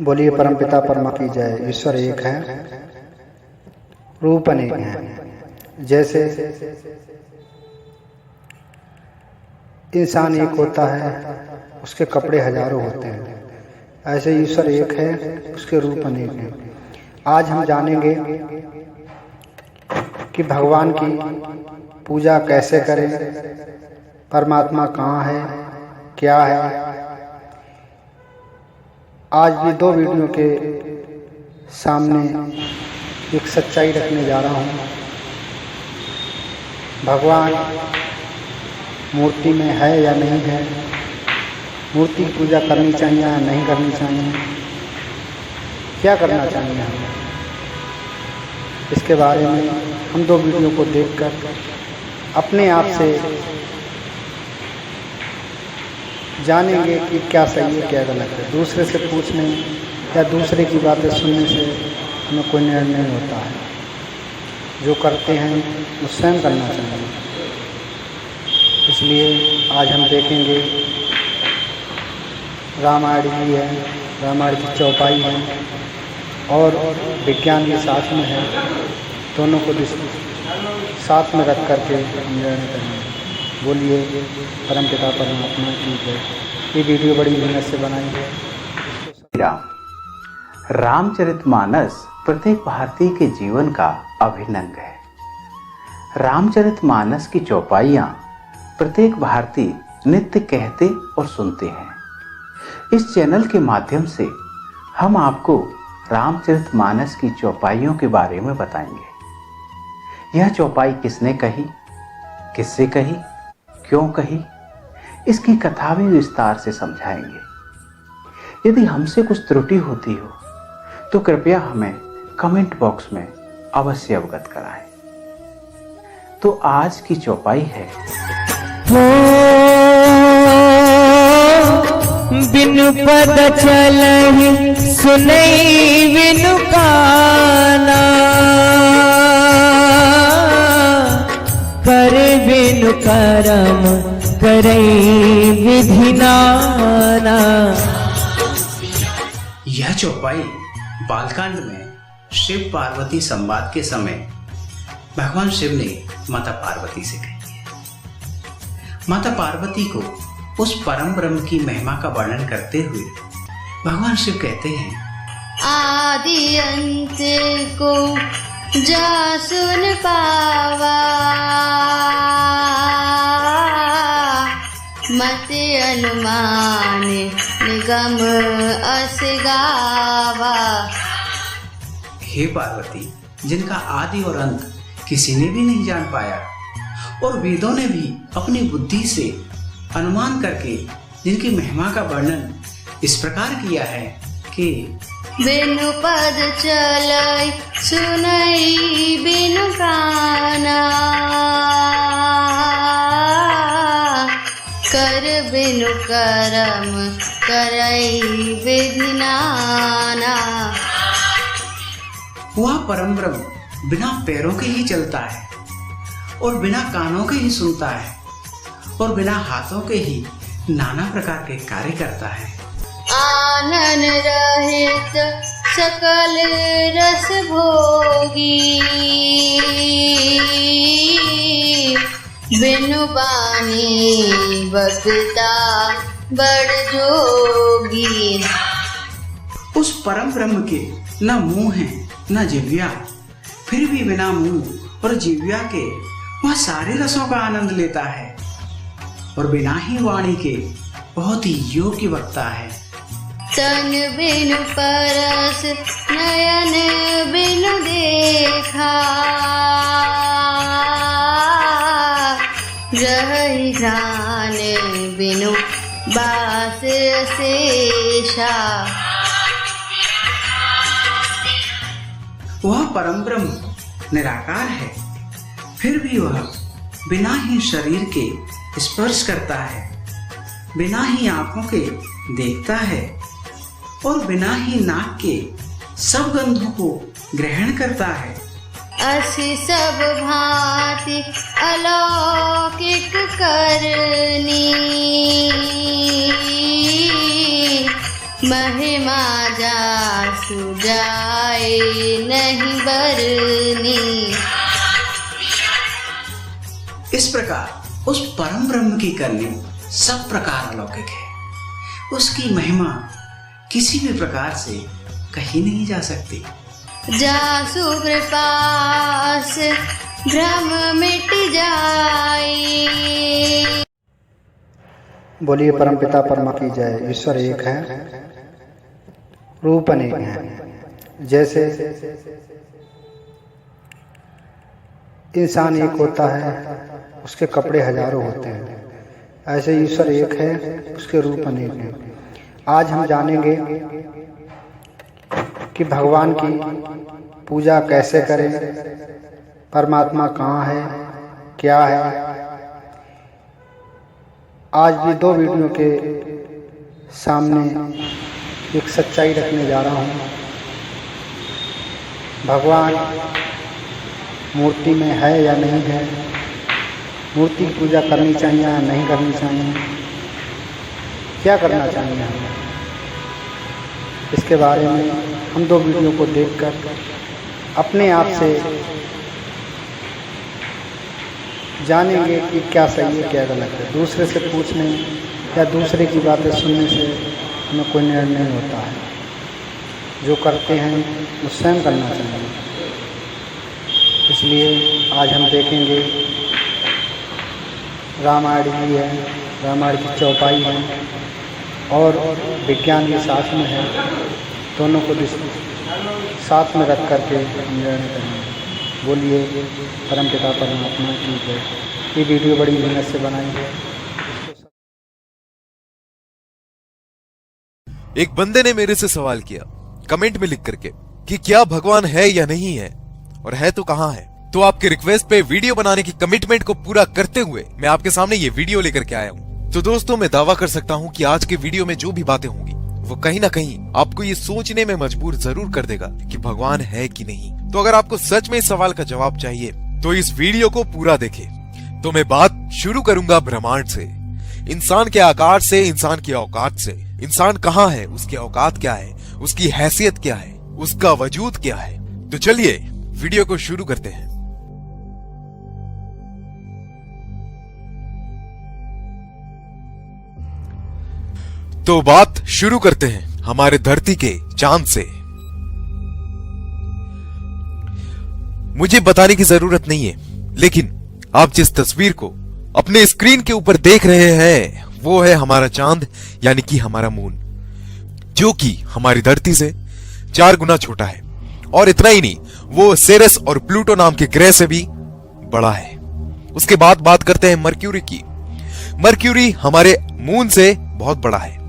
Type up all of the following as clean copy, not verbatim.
बोलिए परमपिता परमा की जय। ईश्वर एक है, रूप अनेक हैं। जैसे इंसान एक होता है, उसके कपड़े हजारों होते हैं, ऐसे ईश्वर एक है, उसके रूप अनेक हैं। आज हम जानेंगे कि भगवान की पूजा कैसे करें, परमात्मा कहाँ है, क्या है। आज ये दो वीडियो के सामने एक सच्चाई रखने जा रहा हूँ। भगवान मूर्ति में है या नहीं है, मूर्ति की पूजा करनी चाहिए या नहीं करनी चाहिए, क्या करना चाहिए हमें, इसके बारे में हम दो वीडियो को देखकर अपने आप से जानेंगे कि क्या सही है क्या गलत है। दूसरे से पूछने या दूसरे की बातें सुनने से हमें कोई निर्णय नहीं होता है। जो करते हैं वो स्वयं करना चाहिए। इसलिए आज हम देखेंगे रामायण भी है, रामायण की चौपाई है और विज्ञान भी साथ में है। दोनों को साथ में रख करके हम निर्णय करेंगे। बोलिए परमपिता परमात्मा की जय। ये वीडियो बड़ी मेहनत से बनाई है। रामचरितमानस प्रत्येक भारतीय के जीवन का अभिन्न अंग है। रामचरितमानस की चौपाइयाँ प्रत्येक भारतीय नित्य कहते और सुनते हैं। इस चैनल के माध्यम से हम आपको रामचरितमानस की चौपाइयों के बारे में बताएंगे। यह चौपाई किसने कही, किससे कही, क्यों कही, इसकी कथा भी विस्तार से समझाएंगे। यदि हमसे कुछ त्रुटि होती हो तो कृपया हमें कमेंट बॉक्स में अवश्य अवगत कराएं। तो आज की चौपाई है बिनु पद चलहि सुनई बिनु काना, कर बिनु करम करई विधि नाना। यह चौपाई बालकांड में शिव पार्वती संवाद के समय भगवान शिव ने माता पार्वती से कही है। माता पार्वती को उस परम ब्रह्म की महिमा का वर्णन करते हुए भगवान शिव कहते हैं, आदि अंत को जा सुन पावा, मत अनुमान निगम अस गावा। हे पार्वती, जिनका आदि और अंत किसी ने भी नहीं जान पाया और वेदों ने भी अपनी बुद्धि से अनुमान करके जिनकी महिमा का वर्णन इस प्रकार किया है कि बिनु पद चलई सुनई बिनु काना, कर बिनु करम करई विधि नाना। वह परम ब्रह्म बिना पैरों के ही चलता है और बिना कानों के ही सुनता है और बिना हाथों के ही नाना प्रकार के कार्य करता है। आनन रहित सकल रस भोगी, बिनु बानी बकता बड़ जोगी। उस परम ब्रह्म के न मुंह है न जिव्या, फिर भी बिना मुंह और जिव्या के वह सारे रसों का आनंद लेता है और बिना ही वाणी के बहुत ही योग्य वक्ता है। तन बिनु परस नयन बिनु देखा, रहि ध्यान बिनु बास शेषा। वह परम ब्रह्म निराकार है, फिर भी वह बिना ही शरीर के स्पर्श करता है, बिना ही आंखों के देखता है और बिना ही नाक के सब गंधों को ग्रहण करता है। असि सब भांति अलौकिक करनी, महिमा जासु जाए नहीं बरनी। इस प्रकार उस परम ब्रह्म की करनी सब प्रकार अलौकिक है। उसकी महिमा किसी भी प्रकार से कही नहीं जा सकती। जासु कृपास भ्रम मिट जाए। बोलिए परमपिता परमा की जय। ईश्वर एक है, रूप अनेक है। जैसे इंसान एक होता है, उसके कपड़े हजारों होते हैं, ऐसे ईश्वर एक है, उसके रूप अनेक हैं। आज हम जानेंगे कि भगवान की पूजा कैसे करें, परमात्मा कहाँ है, क्या है। आज भी दो वीडियो के सामने एक सच्चाई रखने जा रहा हूँ। भगवान मूर्ति में है या नहीं है, मूर्ति की पूजा करनी चाहिए या नहीं करनी चाहिए, क्या करना चाहिए हमें, इसके बारे में हम दो वीडियो को देखकर अपने आप से जानेंगे कि क्या सही है क्या गलत है। दूसरे से पूछने या दूसरे की बातें सुनने से हमें कोई निर्णय नहीं होता है। जो करते हैं वो स्वयं करना चाहिए। इसलिए आज हम देखेंगे रामायण भी है, रामायण की चौपाई है और विज्ञान की साथ में है। दोनों को साथ में रख करके हम निर्णय करेंगे। बोलिए परमपिता परमात्मा की जय। ये वीडियो बड़ी मेहनत से बनाई है। एक बंदे ने मेरे से सवाल किया कमेंट में लिख करके कि क्या भगवान है या नहीं है, और है तो कहां है। तो आपके रिक्वेस्ट पे वीडियो बनाने की कमिटमेंट को पूरा करते हुए मैं आपके सामने ये वीडियो लेकर के आया हूँ। तो दोस्तों, मैं दावा कर सकता हूँ कि आज के वीडियो में जो भी बातें होंगी वो कहीं ना कहीं आपको ये सोचने में मजबूर जरूर कर देगा कि भगवान है कि नहीं। तो अगर आपको सच में इस सवाल का जवाब चाहिए तो इस वीडियो को पूरा देखें। तो मैं बात शुरू करूंगा ब्रह्मांड से, इंसान के आकार से, इंसान की औकात से। इंसान कहाँ है, उसकी औकात क्या है, उसकी हैसियत क्या है, उसका वजूद क्या है। तो चलिए वीडियो को शुरू करते हैं। तो बात शुरू करते हैं हमारे धरती के चांद से। मुझे बताने की जरूरत नहीं है, लेकिन आप जिस तस्वीर को अपने स्क्रीन के ऊपर देख रहे हैं वो है हमारा चांद, यानी कि हमारा मून, जो कि हमारी धरती से 4 गुना छोटा है। और इतना ही नहीं, वो सेरस और प्लूटो नाम के ग्रह से भी बड़ा है। उसके बाद बात करते हैं मर्क्यूरी की। मर्क्यूरी हमारे मून से बहुत बड़ा है।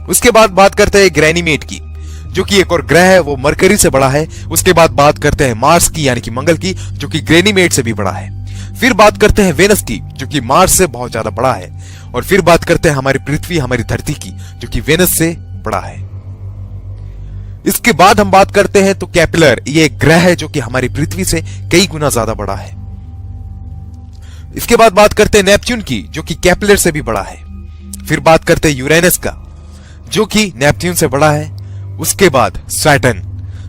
उसके बाद बात करते हैं ग्रैनीमेट की, जो कि एक और ग्रह है, वो मरकरी से बड़ा है। उसके बाद बात करते हैं मार्स की, यानी कि मंगल की, जो कि ग्रैनीमेट से भी बड़ा है। फिर बात करते हैं वेनस की, जो कि मार्स से बहुत ज्यादा बड़ा है। और फिर बात करते हैं हमारी पृथ्वी, हमारी धरती की, जो कि वेनस से बड़ा है। इसके बाद हम बात करते हैं तो कैप्लर, ये एक ग्रह है जो कि हमारी पृथ्वी से कई गुना ज्यादा बड़ा है। इसके बाद बात करते हैं नेपच्यून की, जो कि कैप्लर से भी बड़ा है। फिर बात करते हैं यूरेनस का, जो कि नेपच्यून से बड़ा है। उसके बाद सैटर्न,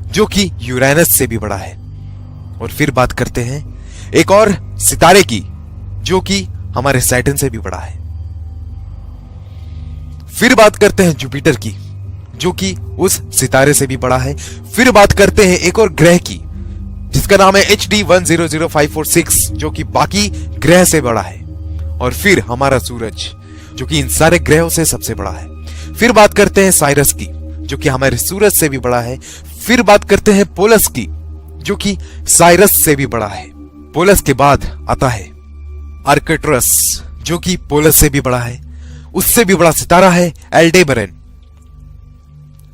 जो कि यूरेनस से भी बड़ा है। और फिर बात करते हैं एक और सितारे की, जो कि हमारे सैटर्न से भी बड़ा है। फिर बात करते हैं जुपिटर की, जो कि उस सितारे से भी बड़ा है। फिर बात करते हैं एक और ग्रह की, जिसका नाम है HD 100546, जो कि बाकी ग्रह से बड़ा है। और फिर हमारा सूरज, जो कि इन सारे ग्रहों से सबसे बड़ा है। फिर बात करते हैं साइरस की, जो कि हमारे सूरज से भी बड़ा है। फिर बात करते हैं पोलस की, जो कि साइरस से भी बड़ा है। पोलस के बाद आता है आर्कट्रस, जो कि पोलस से भी बड़ा है। उससे भी बड़ा सितारा है एल्डेबरन।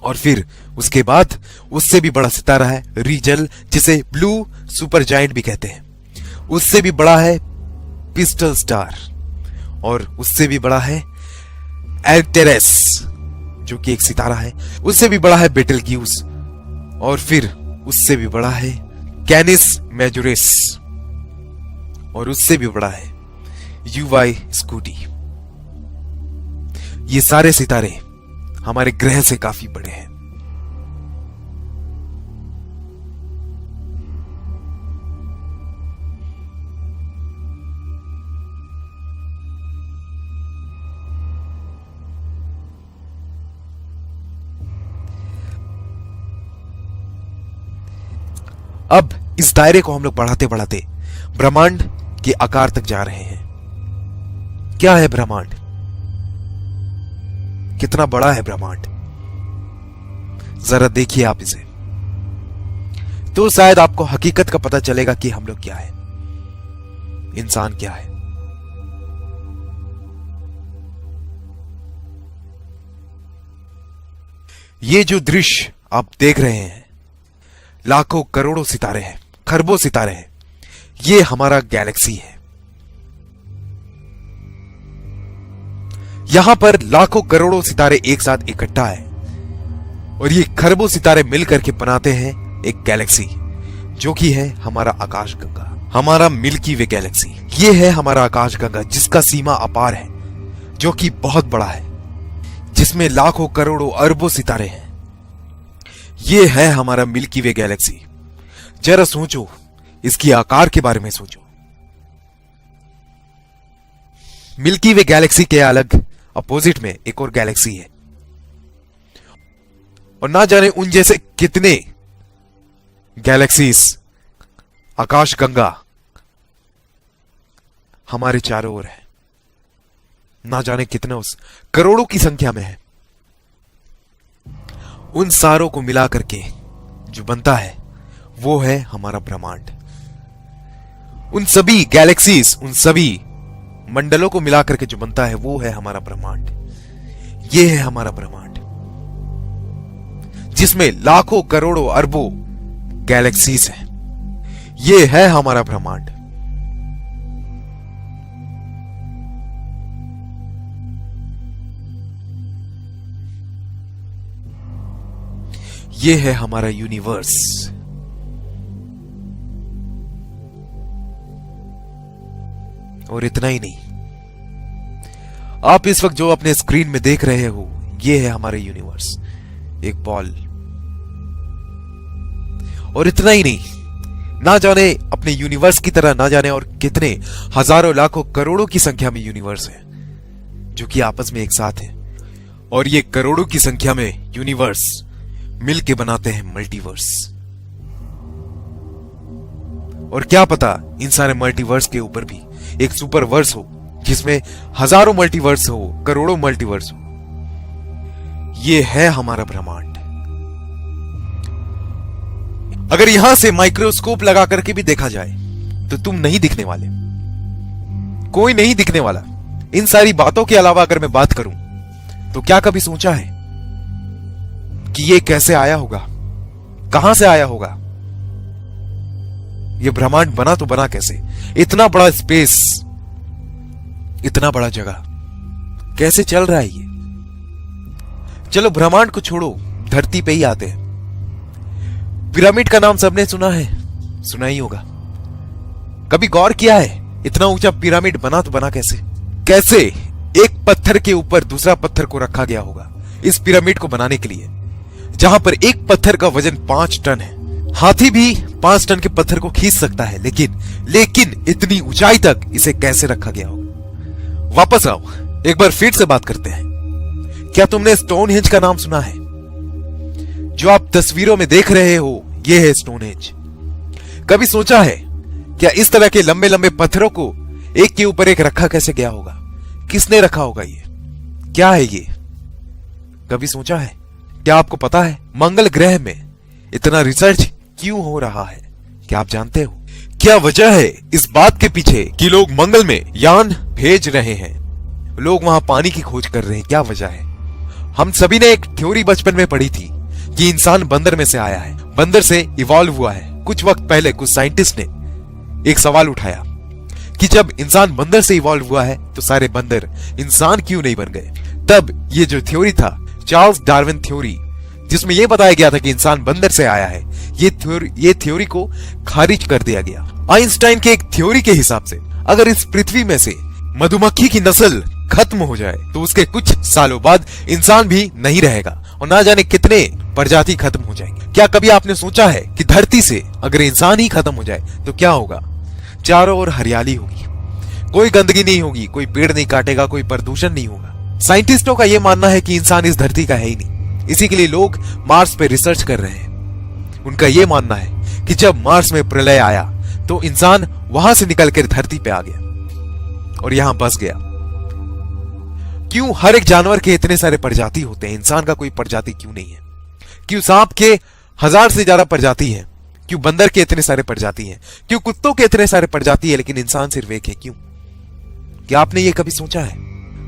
और फिर उसके बाद उससे भी बड़ा सितारा है रीजल, जिसे ब्लू सुपर जायंट भी कहते हैं। उससे भी बड़ा है पिस्टल स्टार। और उससे भी बड़ा है एल्टेरेस, जो कि एक सितारा है। उससे भी बड़ा है बेटलग्यूस। और फिर उससे भी बड़ा है कैनिस मेजोरिस। और उससे भी बड़ा है यूवाई स्कूटी। ये सारे सितारे हमारे ग्रह से काफी बड़े हैं। अब इस दायरे को हम लोग बढ़ाते बढ़ाते ब्रह्मांड के आकार तक जा रहे हैं। क्या है ब्रह्मांड? कितना बड़ा है ब्रह्मांड? जरा देखिए आप इसे, तो शायद आपको हकीकत का पता चलेगा कि हम लोग क्या है, इंसान क्या है। ये जो दृश्य आप देख रहे हैं, लाखों करोड़ों सितारे हैं, खरबों सितारे हैं, ये हमारा गैलेक्सी है। यहां पर लाखों करोड़ों सितारे एक साथ इकट्ठा है और ये खरबों सितारे मिलकर के बनाते हैं एक गैलेक्सी, जो कि है हमारा आकाशगंगा, हमारा मिल्की वे गैलेक्सी। ये है हमारा आकाशगंगा जिसका सीमा अपार है, जो कि बहुत बड़ा है, जिसमें लाखों करोड़ों अरबों सितारे हैं। ये है हमारा मिल्की वे गैलेक्सी। जरा सोचो, इसकी आकार के बारे में सोचो। मिल्की वे गैलेक्सी के अलग अपोजिट में एक और गैलेक्सी है, और ना जाने उन जैसे कितने गैलेक्सीज, आकाशगंगा हमारे चारों ओर है। ना जाने कितने, उस करोड़ों की संख्या में है। उन सारों को मिला करके जो बनता है वो है हमारा ब्रह्मांड। उन सभी गैलेक्सीज, उन सभी मंडलों को मिलाकर के जो बनता है वो है हमारा ब्रह्मांड। ये है हमारा ब्रह्मांड, जिसमें लाखों करोड़ों अरबों गैलेक्सीज हैं। ये है हमारा ब्रह्मांड। ये है हमारा यूनिवर्स। और इतना ही नहीं, आप इस वक्त जो अपने स्क्रीन में देख रहे हो, ये है हमारा यूनिवर्स, एक बॉल। और इतना ही नहीं, ना जाने अपने यूनिवर्स की तरह ना जाने और कितने हजारों लाखों करोड़ों की संख्या में यूनिवर्स है जो कि आपस में एक साथ है। और ये करोड़ों की संख्या में यूनिवर्स मिलके बनाते हैं मल्टीवर्स। और क्या पता इन सारे मल्टीवर्स के ऊपर भी एक सुपरवर्स हो, जिसमें हजारों मल्टीवर्स हो, करोड़ों मल्टीवर्स हो। ये है हमारा ब्रह्मांड। अगर यहां से माइक्रोस्कोप लगा करके भी देखा जाए तो तुम नहीं दिखने वाले, कोई नहीं दिखने वाला। इन सारी बातों के अलावा अगर मैं बात करूं तो क्या कभी सोचा है कि ये कैसे आया होगा, कहां से आया होगा? ये ब्रह्मांड बना तो बना कैसे? इतना बड़ा स्पेस, इतना बड़ा जगह कैसे चल रहा है ये? चलो ब्रह्मांड को छोड़ो, धरती पे ही आते हैं। पिरामिड का नाम सबने सुना है, सुना ही होगा। कभी गौर किया है इतना ऊंचा पिरामिड बना तो बना कैसे? कैसे एक पत्थर के ऊपर दूसरा पत्थर को रखा गया होगा इस पिरामिड को बनाने के लिए, जहां पर एक पत्थर का वजन 5 टन है। हाथी भी 5 टन के पत्थर को खींच सकता है, लेकिन इतनी ऊंचाई तक इसे कैसे रखा गया होगा? वापस आओ, एक बार फिर से बात करते हैं। क्या तुमने स्टोनहेंज का नाम सुना है? जो आप तस्वीरों में देख रहे हो, यह है स्टोनहेंज। कभी सोचा है क्या इस तरह के लंबे लंबे पत्थरों को एक के ऊपर एक रखा कैसे गया होगा? किसने रखा होगा? ये क्या है? ये कभी सोचा है? क्या आपको पता है मंगल ग्रह में इतना रिसर्च क्यों हो रहा है? क्या आप जानते हो क्या वजह है इस बात के पीछे कि लोग मंगल में यान भेज रहे हैं, लोग वहां पानी की खोज कर रहे हैं? क्या वजह है? हम सभी ने एक थ्योरी बचपन में पढ़ी थी कि इंसान बंदर में से आया है, बंदर से इवॉल्व हुआ है। कुछ वक्त पहले कुछ साइंटिस्ट ने एक सवाल उठाया कि जब इंसान बंदर से इवॉल्व हुआ है तो सारे बंदर इंसान क्यों नहीं बन गए? तब ये जो थ्योरी था, चार्ल्स डार्विन थ्योरी, जिसमें यह बताया गया था कि इंसान बंदर से आया है, ये थ्योरी को खारिज कर दिया गया। आइंस्टाइन के एक थ्योरी के हिसाब से अगर इस पृथ्वी में से मधुमक्खी की नस्ल खत्म हो जाए तो उसके कुछ सालों बाद इंसान भी नहीं रहेगा और ना जाने कितने प्रजाति खत्म हो जाएंगे। क्या कभी आपने सोचा है कि धरती से अगर इंसान ही खत्म हो जाए तो क्या होगा? चारों ओर हरियाली होगी, कोई गंदगी नहीं होगी, कोई पेड़ नहीं काटेगा, कोई प्रदूषण नहीं होगा। साइंटिस्टों का यह मानना है कि इंसान इस धरती का है ही नहीं, इसी के लिए लोग मार्स पे रिसर्च कर रहे हैं। उनका यह मानना है कि जब मार्स में प्रलय आया तो इंसान वहां से निकलकर धरती पे आ गया और यहां बस गया। क्यों हर एक जानवर के इतने सारे प्रजाति होते हैं, इंसान का कोई प्रजाति क्यों नहीं है? क्यों सांप के 1000 से ज्यादा प्रजाति है? क्यों बंदर के इतने सारे प्रजाति हैं? क्यों कुत्तों के इतने सारे प्रजाति है लेकिन इंसान सिर्फ एक है? क्यों? क्या आपने ये कभी सोचा है?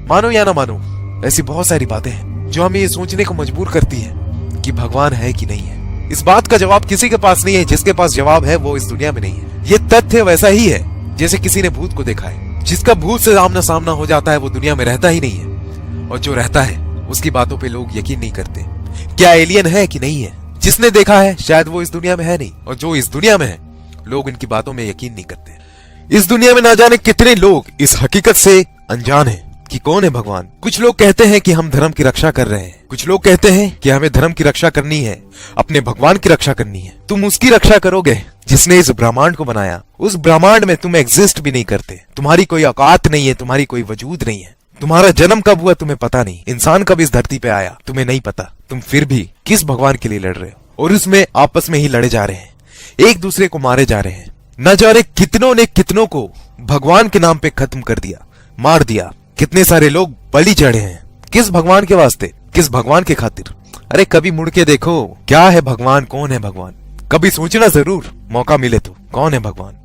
मानो या ना मानो, ऐसी बहुत सारी बातें हैं जो हमें ये सोचने को मजबूर करती है कि भगवान है कि नहीं है। इस बात का जवाब किसी के पास नहीं है, जिसके पास जवाब है वो इस दुनिया में नहीं है। ये तथ्य वैसा ही है जैसे किसी ने भूत को देखा है। जिसका भूत से आमना सामना हो जाता है वो दुनिया में रहता ही नहीं है, और जो रहता है उसकी बातों पे लोग यकीन नहीं करते। क्या एलियन है कि नहीं है? जिसने देखा है शायद वो इस दुनिया में है नहीं, और जो इस दुनिया में है लोग इनकी बातों में यकीन नहीं करते। इस दुनिया में ना जाने कितने लोग इस हकीकत से अनजान हैं कि कौन है भगवान। कुछ लोग कहते हैं कि हम धर्म की रक्षा कर रहे हैं, कुछ लोग कहते हैं कि हमें धर्म की रक्षा करनी है, अपने भगवान की रक्षा करनी है। तुम उसकी रक्षा करोगे जिसने इस ब्रह्मांड को बनाया। उस ब्रह्मांड में तुम एग्जिस्ट भी नहीं करते, तुम्हारी कोई औकात नहीं है, तुम्हारी कोई वजूद नहीं है। तुम्हारा जन्म कब हुआ तुम्हें पता नहीं, इंसान कब इस धरती पे आया तुम्हें नहीं पता। तुम फिर भी किस भगवान के लिए लड़ रहे हो, और उसमें आपस में ही लड़े जा रहे हैं, एक दूसरे को मारे जा रहे हैं। न जाने कितनों ने कितनों को भगवान के नाम पे खत्म कर दिया, मार दिया। कितने सारे लोग बलि चढ़े हैं, किस भगवान के वास्ते, किस भगवान के खातिर? अरे कभी मुड़ के देखो, क्या है भगवान, कौन है भगवान? कभी सोचना जरूर, मौका मिले तो, कौन है भगवान?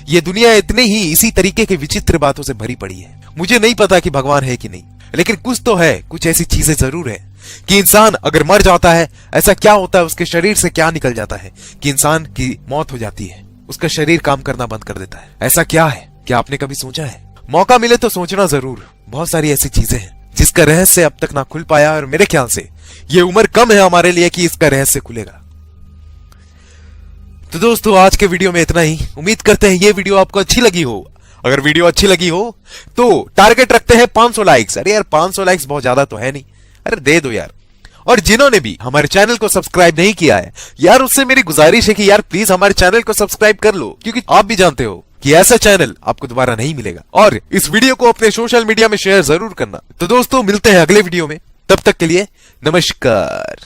ये दुनिया इतने ही इसी तरीके के विचित्र बातों से भरी पड़ी है। मुझे नहीं पता कि भगवान है कि नहीं, लेकिन कुछ तो है, कुछ ऐसी चीजें जरूर है कि इंसान अगर मर जाता है, ऐसा क्या होता है, उसके शरीर से क्या निकल जाता है कि इंसान की मौत हो जाती है, उसका शरीर काम करना बंद कर देता है। ऐसा क्या है? क्या आपने कभी सोचा है? मौका मिले तो सोचना जरूर। बहुत सारी ऐसी चीजें हैं जिसका रहस्य अब तक ना खुल पाया, और मेरे ख्याल से ये उम्र कम है हमारे लिए कि इसका रहस्य खुलेगा। तो दोस्तों आज के वीडियो में इतना ही। उम्मीद करते हैं ये वीडियो आपको अच्छी लगी हो। अगर वीडियो अच्छी लगी हो तो टारगेट रखते हैं 500 लाइक्स। अरे यार 500 लाइक्स बहुत ज्यादा तो है नहीं, अरे दे दो यार। और जिन्होंने भी हमारे चैनल को सब्सक्राइब नहीं किया है यार, उससे मेरी गुजारिश है कि यार प्लीज हमारे चैनल को सब्सक्राइब कर लो, क्योंकि आप भी जानते हो कि ऐसा चैनल आपको दोबारा नहीं मिलेगा। और इस वीडियो को अपने सोशल मीडिया में शेयर जरूर करना। तो दोस्तों मिलते हैं अगले वीडियो में, तब तक के लिए नमस्कार।